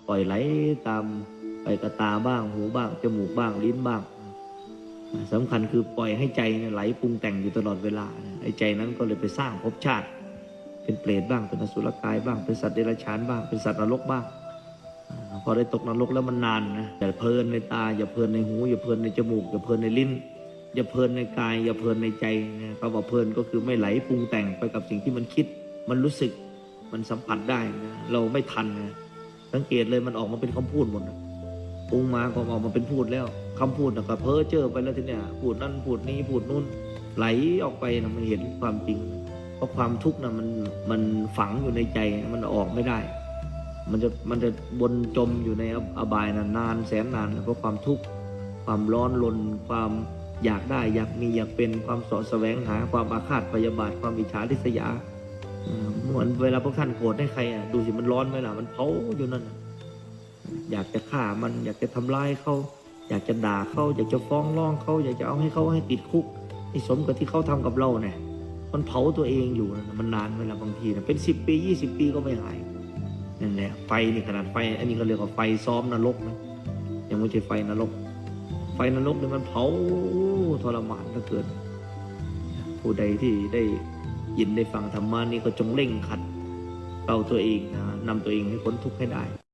ปล่อยไหลตามไปกระตาบ้างหูบ้างจมูกบ้างลิ้นบ้างสำคัญคือปล่อยให้ใจไหลปรุงแต่งอยู่ตลอดเวลาไอ้ใจนั้นก็เลยไปสร้างภพชาติเป็นเปรตบ้างเป็นอสุรกายบ้างเป็นสัตว์เดรัจฉานบ้างเป็นสัตว์นรกบ้างพอได้ตกนรกแล้วมันนานนะอย่าเพลินในตาอย่าเพลินในหูอย่าเพลินในจมูกอย่าเพลินในลิ้นอย่าเพลินในกายอย่าเพลินในใจนะคำว่าเพลินก็คือไม่ไหลปรุงแต่งไปกับสิ่งที่มันคิดมันรู้สึกมันสัมผัสได้นะเราไม่ทันนะสังเกตเลยมันออกมาเป็นคำพูดหมดปรุงมาก็ออกมาเป็นพูดแล้วคำพูดก็เพ้อเจ้อไปแล้วทีเนี้ยพูดนั่นพูดนี้พูดนู่นไหลออกไปนะมันเห็นความจริงเพราะความทุกข์นะมันฝังอยู่ในใจมันออกไม่ได้มันจะบนจมอยู่ในอบายนานแสนนานเพราะความทุกข์ความร้อนรนความอยากได้อยากมีอยากเป็นความเสาะแสวงหาความอาฆาตพยาบาทความอิจฉาริษยาเหมือนเวลาพวกท่านโกรธให้ใครดูสิมันร้อนไหมล่ะมันเผาอยู่นั่นอยากจะฆ่ามันอยากจะทำร้ายเขาอยากจะด่าเขาอยากจะฟ้องร้องเขาอยากจะเอาให้เขาให้ติดคุกให้สมกับที่เขาทำกับเราเนี่ยมันเผาตัวเองอยู่มันนานเวลาบางทีเป็น10 ปี20 ปีก็ไม่หายนั่นแหละไฟนี่ขนาดไฟอันนี้ก็เรียกว่าไฟซ้อมนรกนะยังไม่ใช่ไฟนรกไฟนรกเนี่ยมันเผาทรมานเหลือเกินผู้ใดที่ได้ยินได้ฟังธรรมะนี่ก็จงเร่งขัดเราตัวเองนะนำตัวเองให้พ้นทุกข์ให้ได้